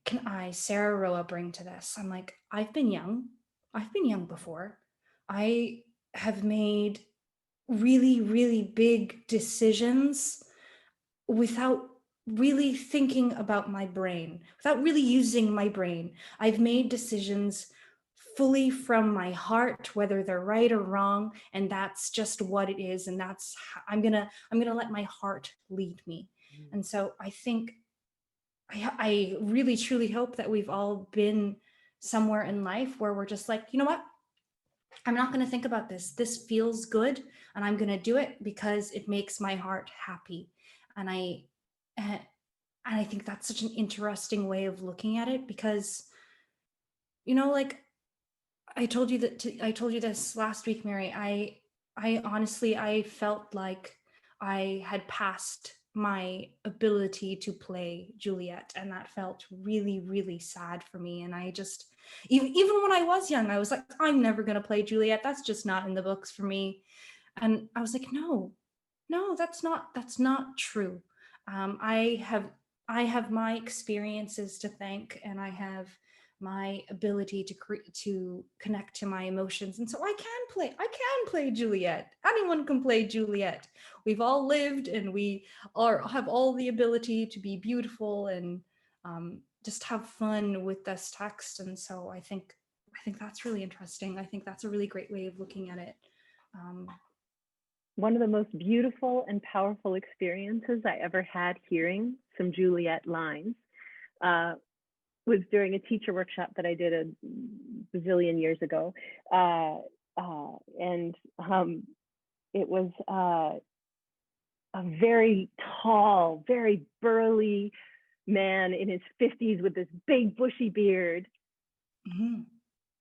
can I, Sarah Roa, bring to this? I'm like, I've been young. I've been young before. I have made really, really big decisions without really thinking about my brain, without really using my brain. I've made decisions fully from my heart, whether they're right or wrong, and that's just what it is. And that's how I'm gonna let my heart lead me. And so I think I really truly hope that we've all been somewhere in life where we're just like, you know what? I'm not going to think about this. This feels good, and I'm going to do it because it makes my heart happy. And uh, and I think that's such an interesting way of looking at it, because, like I told you this last week, Mary. I honestly, I felt like I had passed my ability to play Juliet, and that felt really, really sad for me. And I just, even when I was young, I was like, I'm never going to play Juliet. That's just not in the books for me. And I was like, no, that's not true. um, i have I have my experiences to thank, and I have my ability to connect to my emotions, and so I can play Juliet. Anyone can play Juliet. We've all lived, and we have all the ability to be beautiful, and just have fun with this text. And so I think that's really interesting. I think that's a really great way of looking at it. um, One of the most beautiful and powerful experiences I ever had hearing some Juliet lines uh, was during a teacher workshop that I did a bazillion years ago. And it was a very tall, very burly man in his 50s with this big bushy beard. mhm.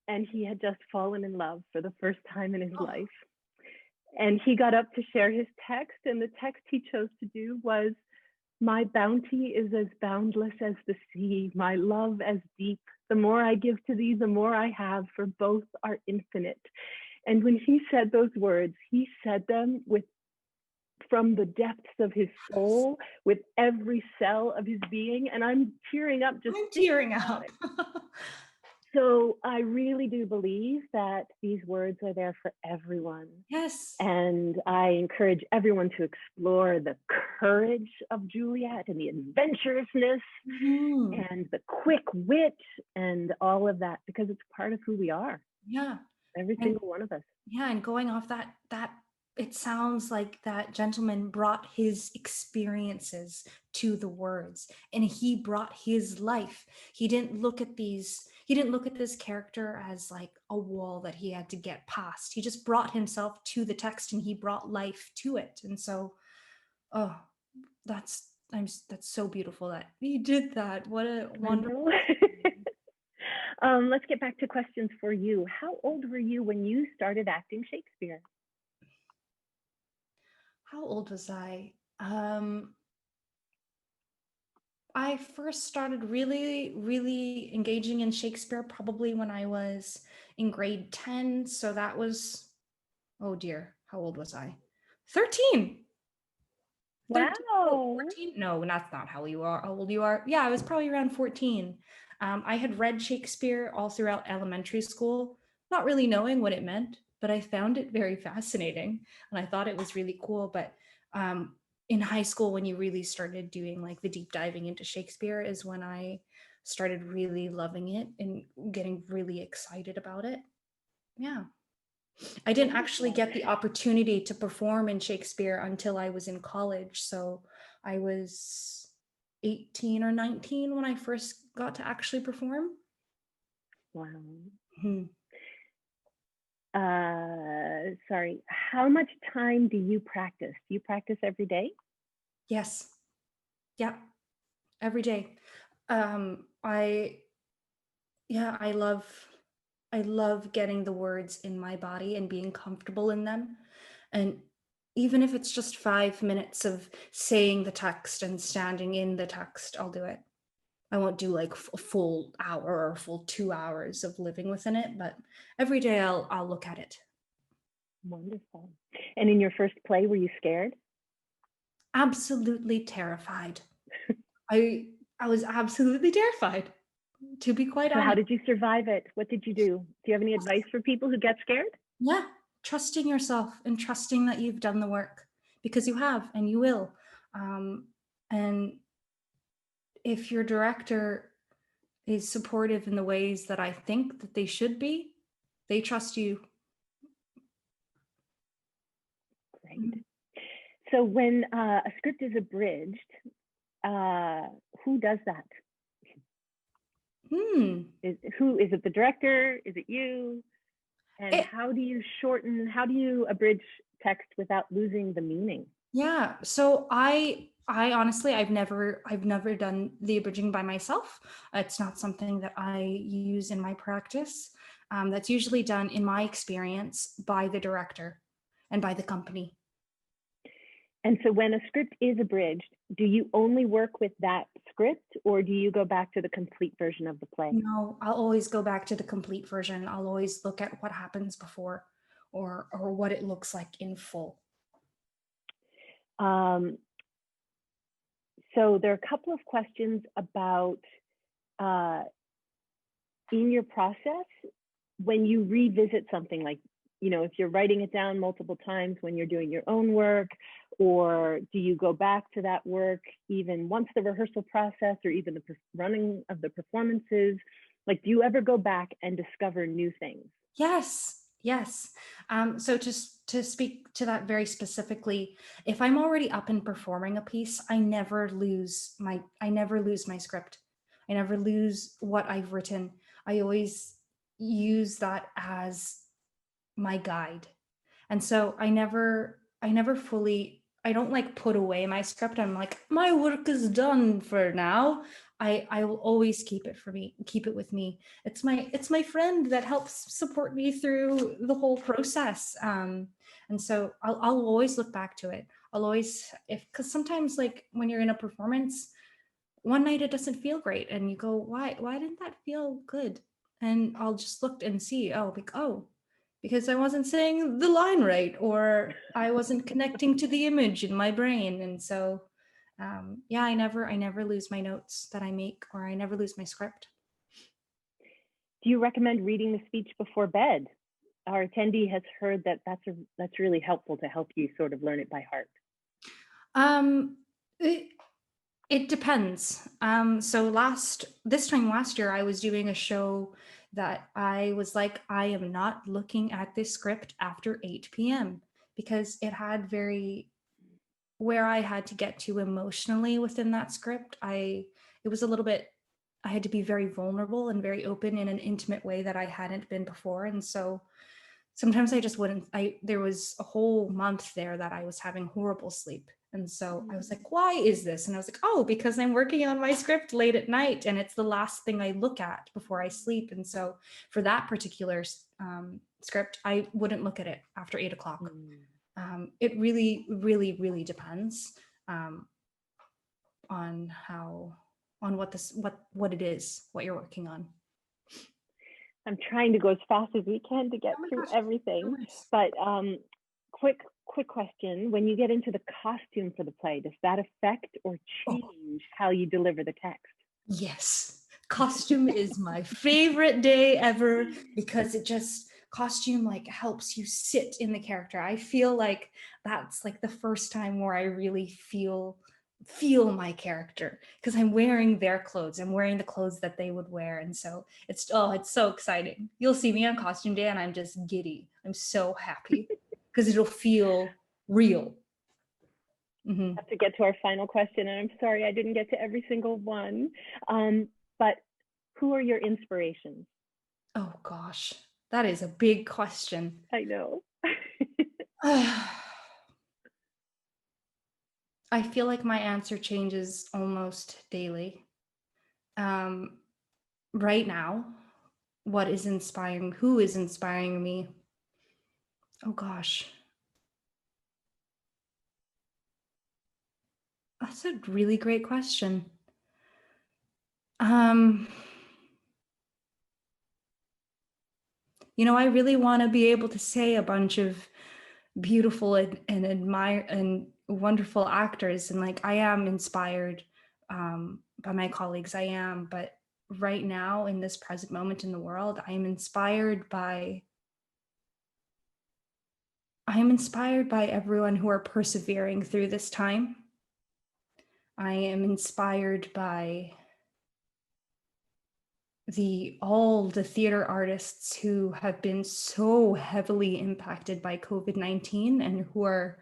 And he had just fallen in love for the first time in his Oh, life. And he got up to share his text, and the text he chose to do was, "My bounty is as boundless as the sea, my love as deep. The more I give to thee, the more I have, for both are infinite." And when he said those words, he said them from the depths of his soul, with every cell of his being. And I'm tearing up just I'm thinking tearing about up. it. So I really do believe that these words are there for everyone. Yes. And I encourage everyone to explore the courage of Juliet and the adventurousness Mhm. and the quick wit and all of that, because it's part of who we are, Yeah. every And single one of us. yeah, and going off that it sounds like that gentleman brought his experiences to the words, and he brought his life. He didn't look at this character as like a wall that he had to get past. He just brought himself to the text, and he brought life to it. And so, oh, that's so beautiful that he did that. What a I wonderful. know. Let's get back to questions for you. How old were you when you started acting Shakespeare? How old was I? I first started really, really engaging in Shakespeare probably when I was in grade 10. So that was, oh dear, how old was I? 13. 13, Wow. 14? No, that's not how you are. How old you are? Yeah, I was probably around 14. I had read Shakespeare all throughout elementary school, not really knowing what it meant, but I found it very fascinating, and I thought it was really cool. But um, in high school, when you really started doing like the deep diving into Shakespeare, is when I started really loving it and getting really excited about it. Yeah. I didn't actually Wonderful. get the opportunity to perform in Shakespeare until I was in college. So I was 18 or 19 when I first got to actually perform. Wow. Hmm. Sorry, how much time do you practice? Do you practice every day? Yes. Yeah. Every day. I love getting the words in my body and being comfortable in them. And even if it's just 5 minutes of saying the text and standing in the text, I'll do it. I won't do like a full hour or a full 2 hours of living within it, but every day I'll look at it. Wonderful. And in your first play, were you scared? Absolutely terrified. I was absolutely terrified, to be quite So how honest. did you survive it? What did you do? Do you have any advice for people who get scared? Yeah, trusting yourself and trusting that you've done the work, because you have and you will. And if your director is supportive in the ways that I think that they should be, they trust you. Great. So when a script is abridged, who does that? Who is it? The director? Is it you? And how do you abridge text without losing the meaning? Yeah, so I honestly, I've never done the abridging by myself. It's not something that I use in my practice. That's usually done, in my experience, by the director and by the company. And so when a script is abridged, do you only work with that script, or do you go back to the complete version of the play? No, I'll always go back to the complete version. I'll always look at what happens before, or what it looks like in full. So there are a couple of questions about in your process, when you revisit something, like, if you're writing it down multiple times when you're doing your own work, or do you go back to that work even once the rehearsal process or even the running of the performances? Like, do you ever go back and discover new things? Yes. So just to speak to that very specifically, if I'm already up and performing a piece, I never lose my script. I never lose what I've written. I always use that as my guide. And so I never fully, I don't like put away my script. I'm like, my work is done for now. I will always keep it with me. It's my friend that helps support me through the whole process. And so I'll always look back to it. I'll always, because sometimes, like, when you're in a performance, one night it doesn't feel great and you go, why didn't that feel good? And I'll just look and see, because I wasn't saying the line right, or I wasn't connecting to the image in my brain. And so, I never lose my notes that I make, or I never lose my script. Do you recommend reading the speech before bed? Our attendee has heard that that's really helpful to help you sort of learn it by heart. It depends. So this time last year, I was doing a show that I was like, I am not looking at this script after 8 p.m. because it had where I had to get to emotionally within that script. It was a little bit, I had to be very vulnerable and very open in an intimate way that I hadn't been before. And so sometimes I just wouldn't, there was a whole month there that I was having horrible sleep. And so I was like, why is this? And I was like, because I'm working on my script late at night and it's the last thing I look at before I sleep. And so for that particular script, I wouldn't look at it after 8 o'clock. It really, really, really depends on what it is, what you're working on. I'm trying to go as fast as we can to get through everything, but quick question. When you get into the costume for the play, does that affect or change how you deliver the text? Yes. Costume is my favorite day ever, because costume like helps you sit in the character. I feel like that's like the first time where I really feel my character, because I'm wearing their clothes. I'm wearing the clothes that they would wear. And so it's so exciting. You'll see me on costume day and I'm just giddy. I'm so happy because it'll feel real. Mhm. Have to get to our final question, and I'm sorry I didn't get to every single one. But who are your inspirations? Oh gosh, that is a big question. I know. I feel like my answer changes almost daily. Um, right now, who is inspiring me? Oh gosh, that's a really great question. Um, I really want to be able to say a bunch of beautiful and admire and wonderful actors, and like I am inspired by my colleagues. I am, but right now in this present moment in the world, I am inspired by everyone who are persevering through this time. I am inspired by all the theater artists who have been so heavily impacted by COVID-19 and who are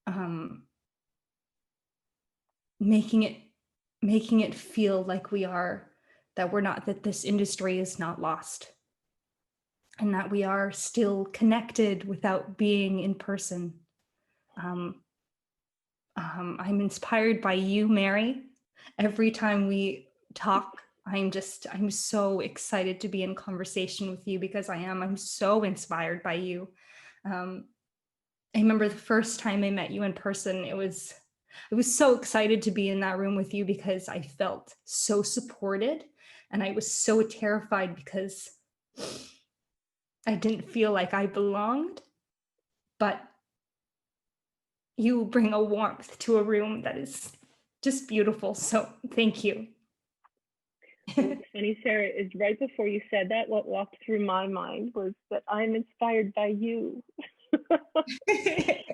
um, making it feel like that this industry is not lost, and that we are still connected without being in person. Um, I'm inspired by you, Mary. Every time we talk, I'm so excited to be in conversation with you because I'm so inspired by you. Um, I remember the first time I met you in person, I was so excited to be in that room with you because I felt so supported, and I was so terrified because I didn't feel like I belonged, but you bring a warmth to a room that is just beautiful. So thank you. What's funny, Sarah, is right before you said that, what walked through my mind was that I'm inspired by you.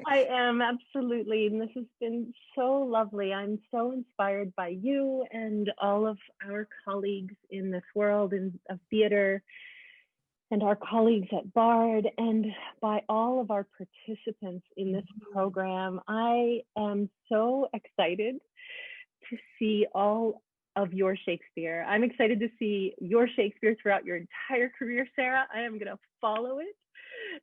I am, absolutely, and this has been so lovely. I'm so inspired by you and all of our colleagues in this world of theater, and our colleagues at Bard, and by all of our participants in this program. I am so excited to see all of your Shakespeare. I'm excited to see your Shakespeare throughout your entire career, Sarah. I am going to follow it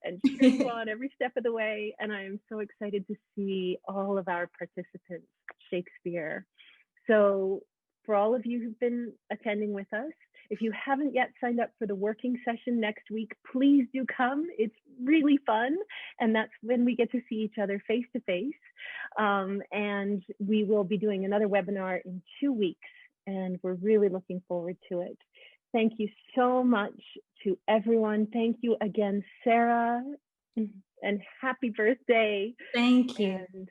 and cheer you on every step of the way. And I am so excited to see all of our participants' Shakespeare. So for all of you who've been attending with us, if you haven't yet signed up for the working session next week, please do come. It's really fun. And that's when we get to see each other face to face. And we will be doing another webinar in 2 weeks. And we're really looking forward to it. Thank you so much to everyone. Thank you again, Sarah. And happy birthday. Thank you. And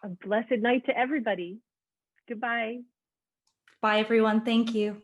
a blessed night to everybody. Goodbye. Bye, everyone. Thank you.